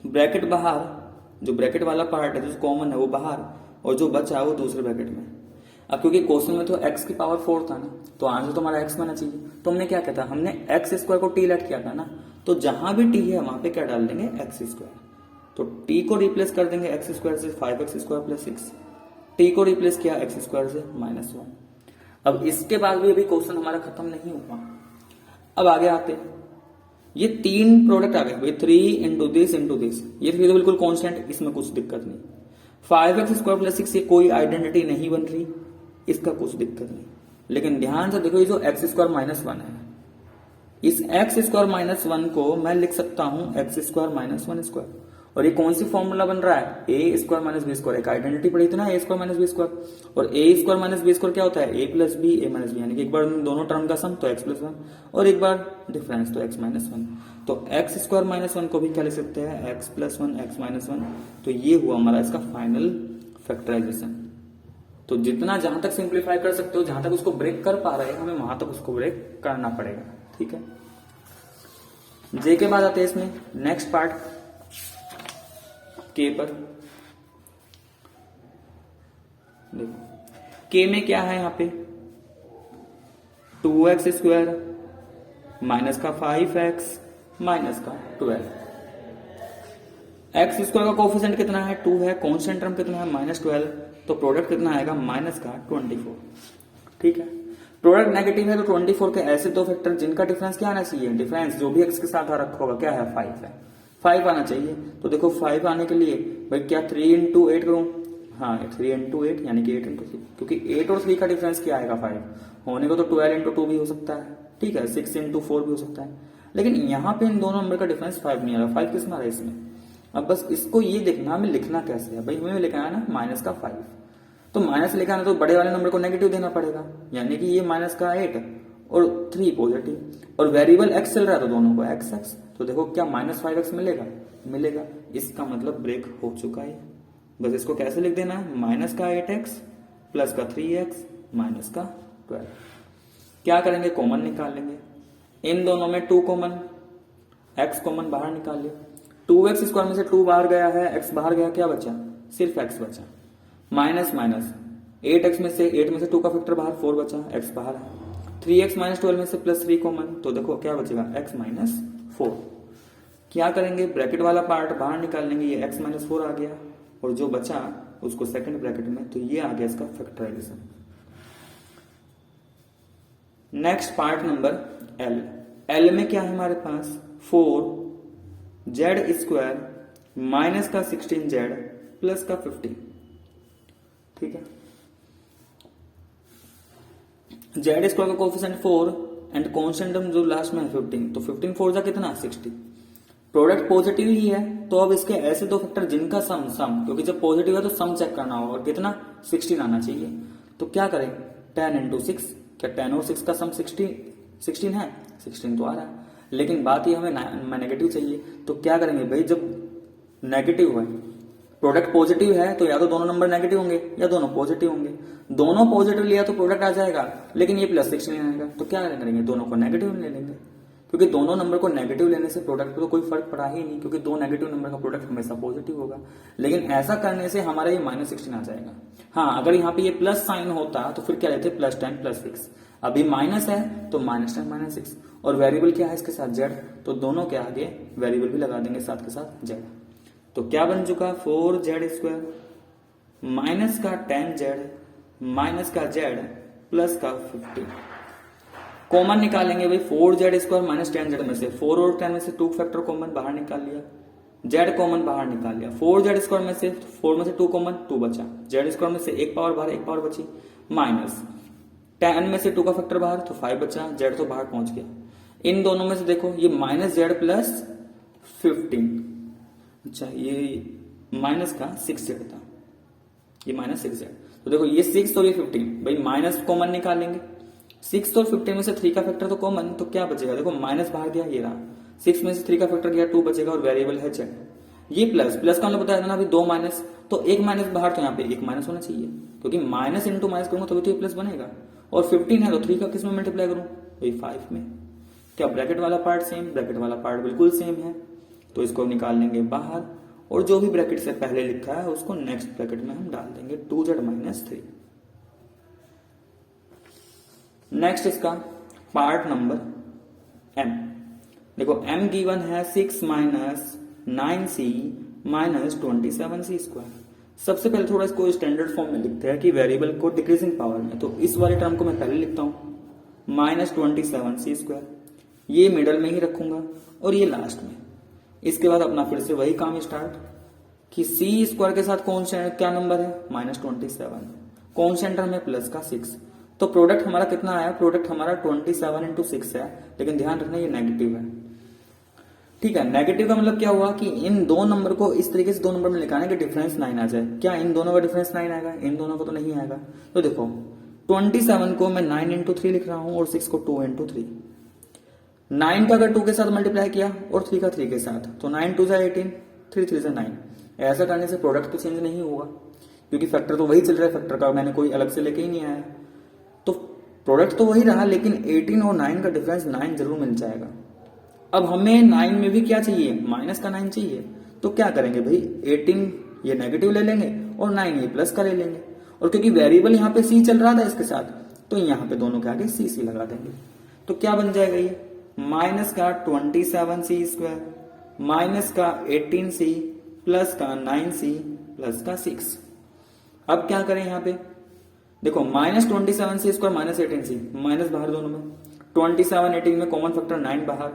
ब्रैकेट बाहर, जो ब्रैकेट वाला पार्ट है जो कॉमन है वो बाहर, और जो बचा वो दूसरे ब्रैकेट में। अब क्योंकि क्वेश्चन में तो x की पावर 4 था ना, तो आंसर तो हमारा x बनना चाहिए, तो हमने क्या किया था, हमने x² को t लेट किया था ना, तो जहां भी t है वहां पे क्या डाल देंगे, x²। तो t को रिप्लेस कर देंगे x² से 5x² + 6, t को रिप्लेस किया x² से -1। अब इसके बाद भी अभी क्वेश्चन हमारा खत्म नहीं हुआ। अब आगे आते, ये 3 प्रोडक्ट आ गए भाई, 3 × दिस × दिस, ये तो बिल्कुल कॉन्स्टेंट, इसमें कुछ दिक्कत नहीं। 5x² + 6 ये कोई आइडेंटिटी नहीं बन रही, इसका कुछ दिक्कत नहीं। लेकिन ध्यान से देखो, ये जो x² -1 है, इस x² -1 को मैं लिख सकता हूं x² - 1², और ये कौन सी फॉर्मूला बन रहा है, a² - b², एक आइडेंटिटी पड़ी थी ना a² - b², और a² - b² क्या होता है, a + b a - b, यानी कि एक बार दोनों टर्म का सम तो x + 1, और एक बार डिफरेंस तो x - 1। तो x² - 1 को भी क्या लिख सकते हैं, x + 1 x - 1। तो ये हुआ हमारा इसका फाइनल फैक्टराइजेशन। तो जितना जहां तक सिंप्लीफाई कर सकते हो, जहां तक उसको ब्रेक कर पा रहे हैं, हमें वहां तक उसको ब्रेक करना पड़ेगा, ठीक है। जे के बाद आते हैं इसमें नेक्स्ट पार्ट के पर। देखो के में क्या है, यहाँ पे 2x² माइनस का 5x माइनस का 12। x² का कोफिशिएंट कितना है, 2 है, कांस्टेंट टर्म कितना है, -12, तो प्रोडक्ट कितना आएगा, -24। ठीक है, प्रोडक्ट नेगेटिव है तो 24 के ऐसे दो फैक्टर जिनका डिफरेंस क्या आना चाहिए, डिफरेंस जो भी x के साथ आ रखा होगा क्या है, 5 है, 5 आना चाहिए। तो देखो 5 आने के लिए भाई क्या 3 × 8 करूं, हाँ 3 × 8 यानी कि 8 × 3, क्योंकि 8 और 3 का डिफरेंस क्या आएगा, 5 होने को तो 12 × 2 भी हो सकता है, ठीक है, 6 × 4 भी हो सकता है, लेकिन यहाँ पे इन दोनों नंबर का डिफरेंस 5 नहीं आ रहा, 5 किस में आ रहा है इसमें। अब बस इसको ये देखना हमें लिखना कैसे है, भाई हमें लिखना है ना -5, तो माइनस लिखा है तो बड़े वाले नंबर को नेगेटिव देना पड़ेगा, यानी कि ये -8 और 3 पॉजिटिव, और वेरिएबल x चल रहा है तो दोनों को x, तो देखो क्या -5x मिलेगा, इसका मतलब ब्रेक हो चुका है। बस इसको कैसे लिख देना है, -8x + 3x - 12। क्या करेंगे, कॉमन निकाल लेंगे, इन दोनों में 2 कॉमन, x कॉमन बाहर निकाल लिया, 2x² में से 2 बाहर गया है, x बाहर गया, क्या बचा, सिर्फ x बचा, माइनस 8x में से 8 में से 2 का फैक्टर बाहर, 4 बचा, x बाहर है, 3x - 12 में से +3 कॉमन, तो देखो क्या बचेगा, x - 4। क्या करेंगे, ब्रैकेट वाला पार्ट बाहर निकाल लेंगे, ये x - 4 आ गया, और जो बचा उसको सेकंड ब्रैकेट में, तो ये आ गया इसका factorization. Next part number L में क्या है हमारे पास, 4z² माइनस का 16z प्लस का 15, ठीक है। z² का कोफिशिएंट 4 एंड कांस्टेंट टर्म जो लास्ट में है 15, तो 15 4 जा कितना, 60। प्रोडक्ट पॉजिटिव ही है, तो अब इसके ऐसे दो फैक्टर जिनका सम, क्योंकि जब पॉजिटिव है तो सम चेक करना होगा, और कितना, 16 आना चाहिए। तो क्या करें, 10 × 6, क्या 10 और 6 का सम 16 है, 16 तो आ रहा है, लेकिन बात ये हमें नेगेटिव चाहिए, तो क्या करेंगे भाई, जब नेगेटिव है, प्रोडक्ट पॉजिटिव है, तो या तो दोनों नंबर नेगेटिव होंगे या दोनों पॉजिटिव होंगे, दोनों पॉजिटिव लिया तो प्रोडक्ट आ जाएगा, लेकिन ये +16 आएगा, तो क्या करेंगे, दोनों को नेगेटिव ले लेंगे, क्योंकि दोनों नंबर को नेगेटिव लेने से प्रोडक्ट पे तो कोई फर्क पड़ा ही नहीं, क्योंकि 2 नेगेटिव नंबर का प्रोडक्ट हमेशा पॉजिटिव होगा। लेकिन ऐसा करने से हमारा ये -16 आ जाएगा। हाँ, अगर यहाँ पे ये प्लस साइन होता तो फिर क्या रहते, +10 + 6, अभी माइनस है तो -10 - 6, और वेरिएबल क्या है इसके साथ, z, तो दोनों के आगे वेरिएबल भी लगा देंगे साथ के साथ z। तो क्या बन चुका, 4z² माइनस का 10z माइनस का z प्लस का 15। कॉमन निकालेंगे भाई 4z² माइनस 10z में से 4 और 10 में से 2 फैक्टर कॉमन बाहर निकाल लिया, z कॉमन बाहर निकाल लिया, 4z² में से 4 में से 2 कॉमन 2 बचा, z² में से 1 पावर बाहर 1 पावर बची, माइनस 10 में से 2 का फैक्टर बाहर तो 5 बचा, z तो बाहर पहुंच गया। इन दोनों में से देखो ये माइनस z प्लस 15, अच्छा ये माइनस का 6z था, ये माइनस 6z, तो देखो ये 6 और ये 15, भाई माइनस कॉमन निकालेंगे, 6 और 15 में से 3 का फैक्टर तो कॉमन, तो क्या बचेगा, देखो माइनस बाहर गया, ये रहा 6 में से 3 का फैक्टर गया 2 बचेगा और वेरिएबल है z। ये प्लस प्लस का मतलब बताया था ना अभी 2 माइनस, तो एक माइनस बाहर, तो यहाँ पे एक माइनस होना चाहिए क्योंकि माइनस इंटू माइनस करूंगा तभी तो ये प्लस बनेगा। और 15 है तो 3 का किस में मल्टीप्लाई करूं, वही 5 में। क्या ब्रैकेट वाला पार्ट सेम, ब्रैकेट वाला पार्ट बिल्कुल सेम है, तो इसको निकाल लेंगे बाहर और जो भी ब्रैकेट से पहले लिखा है उसको नेक्स्ट ब्रैकेट में हम डाल देंगे 2z माइनस 3। नेक्स्ट इसका पार्ट नंबर m, देखो m गिवन है 6 माइनस 9c माइनस 27c²। सबसे पहले थोड़ा इसको स्टैंडर्ड फॉर्म में लिखते हैं कि वेरिएबल को डिक्रीजिंग पावर में, तो इस वाले टर्म को मैं पहले लिखता हूं माइनस 27c², ये मिडल में ही रखूंगा और ये लास्ट में। इसके बाद अपना फिर से वही काम स्टार्ट कि c² के साथ कॉन्स्टेंट क्या नंबर है माइनस 27, कॉन्स्टेंट टर्म है प्लस का 6, तो प्रोडक्ट हमारा कितना आया, प्रोडक्ट हमारा 27 इंटू 6 है, लेकिन ध्यान रखना ये नेगेटिव है, ठीक है। नेगेटिव का मतलब क्या हुआ कि इन दो नंबर को इस तरीके से दो नंबर में लिखाना कि डिफरेंस 9 आ जाए। क्या इन दोनों का डिफरेंस 9 आएगा, इन दोनों को तो नहीं आएगा। तो देखो 27 को मैं 9 इंटू 3 लिख रहा हूं और 6 को 2 इंटू 3। 9 का अगर 2 के साथ मल्टीप्लाई किया और 3 का 3 के साथ, तो 9 2 18, 3 3 9। ऐसा करने से प्रोडक्ट तो चेंज नहीं होगा क्योंकि फैक्टर तो वही चल रहा है, फैक्टर का मैंने कोई अलग से लेके ही नहीं आया, तो प्रोडक्ट तो वही रहा, लेकिन 18 और 9 का डिफरेंस 9 जरूर मिल जाएगा। अब हमें 9 में भी क्या चाहिए, माइनस का 9 चाहिए, तो क्या करेंगे भाई 18 ये नेगेटिव ले लेंगे और 9 ये प्लस का ले लेंगे, और क्योंकि वेरिएबल यहाँ पे c चल रहा था इसके साथ, तो यहाँ पे दोनों के आगे c लगा देंगे। तो क्या बन जाएगा ये माइनस का 27c² माइनस का 18c प्लस का 9c प्लस का 6। अब क्या करें यहाँ पे, देखो minus 27c² minus 18c, minus बाहर दोनों में, 27 18 में कॉमन फैक्टर 9 बाहर,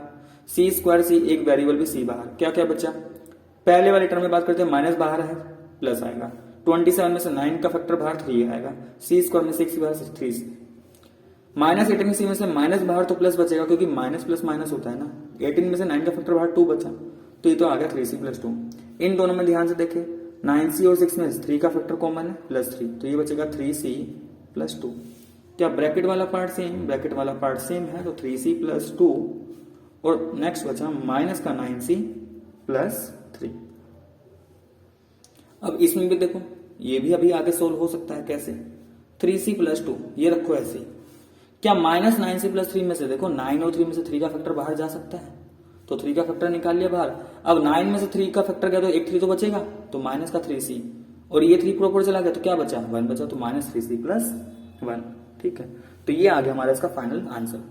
c² c एक वेरिएबल भी c बाहर, क्या क्या बचा। पहले वाले टर्म में बात करते हैं, माइनस बाहर है प्लस आएगा, 27 में से 9 का फैक्टर बाहर 3 आएगा, c² में 6 बाहर 3, माइनस 18c में से माइनस बाहर तो प्लस बचेगा क्योंकि माइनस प्लस माइनस होता है ना, 18 में से 9 का फैक्टर बाहर 2 बचा, तो ये तो आ गया 3c प्लस 2। इन दोनों में ध्यान से देखें 9c और 6 में 3 का फैक्टर कॉमन है प्लस 3, तो ये बचेगा 3c प्लस 2। क्या ब्रैकेट वाला पार्ट सेम, ब्रैकेट वाला पार्ट सेम है, तो 3c प्लस 2 और नेक्स्ट बचा माइनस का 9c प्लस 3। अब इसमें भी देखो ये भी अभी आगे सोल्व हो सकता है, कैसे 3c प्लस 2 ये रखो ऐसे। क्या माइनस 9c प्लस 3 में से देखो 9 और 3 में से 3 का फैक्टर बाहर जा सकता है, तो 3 का फैक्टर निकाल लिया बाहर। अब 9 में से 3 का फैक्टर गया तो एक 3 तो बचेगा, तो माइनस का 3c, और ये 3 पूरा चला गया तो क्या बचा 1 बचा, तो माइनस 3c प्लस 1। ठीक है, तो ये आ गया हमारा इसका फाइनल आंसर।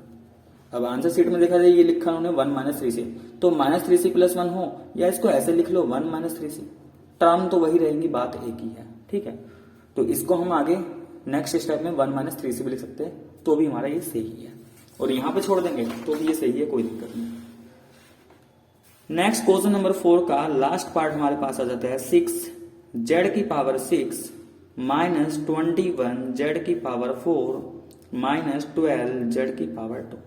अब आंसर शीट में देखा जाए ये लिखा उन्होंने 1 माइनस 3c, तो माइनस 3c प्लस 1 हो, या इसको ऐसे लिख लो 1 माइनस 3c, टर्म तो वही रहेंगी, बात एक ही है। ठीक है, तो इसको हम आगे नेक्स्ट स्टेप में 1 माइनस 3c भी लिख सकते हैं, तो भी हमारा ये सही है, और यहां पे छोड़ देंगे तो भी ये सही है, कोई दिक्कत नहीं। नेक्स्ट क्वेश्चन नंबर 4 का लास्ट पार्ट हमारे पास आ जाता है 6z की पावर 6 माइनस 21z की पावर 4 माइनस 12z की पावर 2।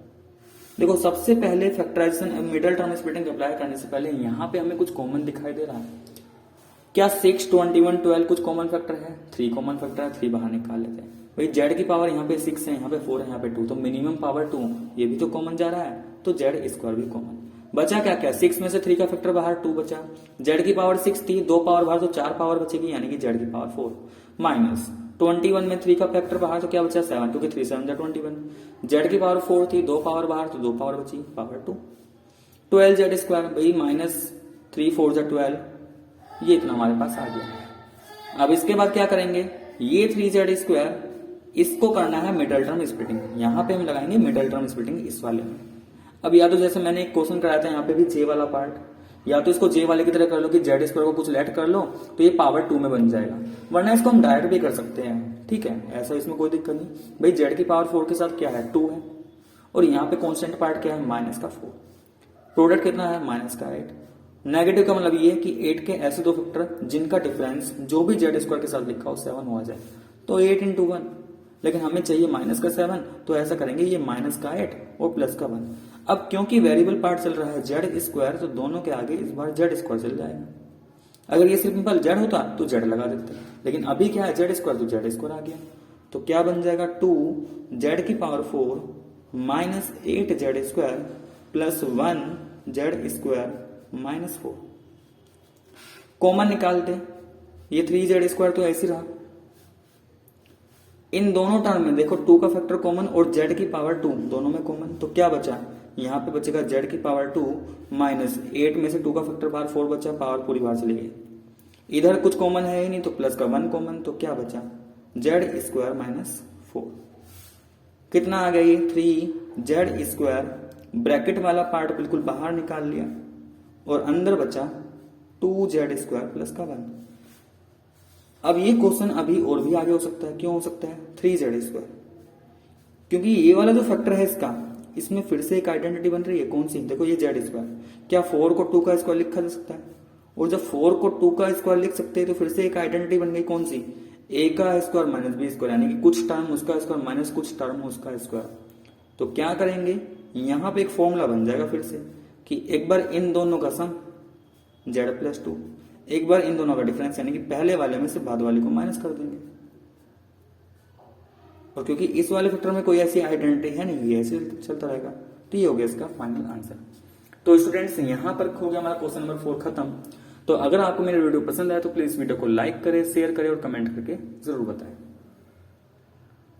देखो सबसे पहले factorization middle term splitting apply करने से पहले यहां पे हमें कुछ कॉमन दिखाई दे रहा है। क्या 6 21 12 कुछ कॉमन फैक्टर है, 3 कॉमन फैक्टर है, 3 बाहर निकाल लेते हैं। भाई z की पावर यहाँ पे 6 है, यहाँ पे 4 है, यहाँ पे 2, तो मिनिमम पावर 2, ये भी तो कॉमन जा रहा है, तो z² भी कॉमन बचा। क्या क्या 6 में से 3 का फैक्टर बाहर 2 बचा, z की पावर 6 थी, 2 पावर बाहर तो 4 पावर बचेगी, यानी कि z की पावर 4 माइनस 21 में 3 का फैक्टर बाहर तो क्या बचा 7, क्योंकि 3 7 21, z की पावर 4 थी, 2 पावर बाहर तो 2 पावर बची, पावर 2, 12z² भाई माइनस 3 4 12, ये इतना हमारे पास आ गया। अब इसके बाद क्या करेंगे, ये 3z², इसको करना है मिडल टर्म स्प्लिटिंग, यहां पे हम लगाएंगे मिडल टर्म स्प्लिटिंग इस वाले में। अब या तो जैसे मैंने एक क्वेश्चन कराया था यहाँ पे भी j वाला पार्ट, या तो इसको j वाले की तरह कर लो कि z² को कुछ लेट कर लो तो ये पावर 2 में बन जाएगा, वरना इसको हम डायरेक्ट भी कर सकते हैं। ठीक है, ऐसा इसमें कोई दिक्कत नहीं। भाई z की पावर 4 के साथ क्या है 2 है, और यहाँ पे कांस्टेंट पार्ट क्या है, माइनस का 4। प्रोडक्ट कितना है, माइनस का 8। नेगेटिव का मतलब ये है कि 8 के ऐसे दो फैक्टर जिनका डिफरेंस जो भी जेड स्क्वायर के साथ लिखा हो 7 हो जाए, तो 8 इंटू 1। लेकिन हमें चाहिए माइनस का 7, तो ऐसा करेंगे ये माइनस का 8 और प्लस का 1। अब क्योंकि वेरिएबल पार्ट चल रहा है जेड स्क्वायर, तो दोनों के आगे इस बार जेड स्क्वायर चल जाएगा। अगर ये सिंपल जेड होता तो जेड लगा देते, लेकिन अभी क्या है जेड स्क्वायर, तो जेड स्क्वायर आ गया। तो क्या बन जाएगा, 2 जेड की power 4 minus 8 Z square plus 1 Z square minus 4। Common निकालते, ये 3 जेड स्क्वायर तो ऐसे रहा। इन दोनों टर्म में देखो 2 का फैक्टर कॉमन और जेड की पावर 2 दोनों में कॉमन, तो क्या बचा, यहाँ पे बचेगा जेड की पावर 2 माइनस 8 में से 2 का फैक्टर बाहर 4 बचा, पावर पूरी बाहर चली गई। इधर कुछ कॉमन है ही नहीं, तो प्लस का 1 कॉमन, तो क्या बचा, जेड स्क्वायर माइनस 4। कितना आ गया ये, 3 जेड स्क्वायर, ब्रैकेट वाला पार्ट बिल्कुल बाहर निकाल लिया और अंदर बचा 2 जेड स्क्वायर प्लस का 1। अब ये क्वेश्चन अभी और भी आगे हो सकता है, क्यों हो सकता है, 3 जेड स्क्वायर, क्योंकि ये वाला जो फैक्टर है इसका, इसमें फिर से एक आइडेंटिटी बन रही है, कौन सी, देखो ये जेड स्क्वायर। क्या 4 को 2 का स्क्वायर लिखा जा सकता है, और जब 4 को 2 का स्क्वायर लिख सकते हैं तो फिर से एक आइडेंटिटी बन गई, कौन सी, a का स्क्वायर माइनस बी स्क्वायर, यानी कि कुछ टर्म उसका स्क्वायर माइनस कुछ टर्म उसका स्क्वायर। तो क्या करेंगे, यहां पे एक फॉर्मूला बन जाएगा फिर से कि एक बार इन दोनों का सम जेड प्लस 2, एक बार इन दोनों का डिफरेंस, यानी कि पहले वाले में से बाद वाले को माइनस कर देंगे। और क्योंकि इस वाले फैक्टर में कोई ऐसी आइडेंटिटी है नहीं, ये ऐसे चलता रहेगा, तो ये हो गया इसका फाइनल आंसर। तो स्टूडेंट्स यहां पर हो गया हमारा क्वेश्चन नंबर 4 खत्म। तो अगर आपको मेरी वीडियो पसंद आया तो प्लीज वीडियो को लाइक करें, शेयर करें और कमेंट करके जरूर बताएं।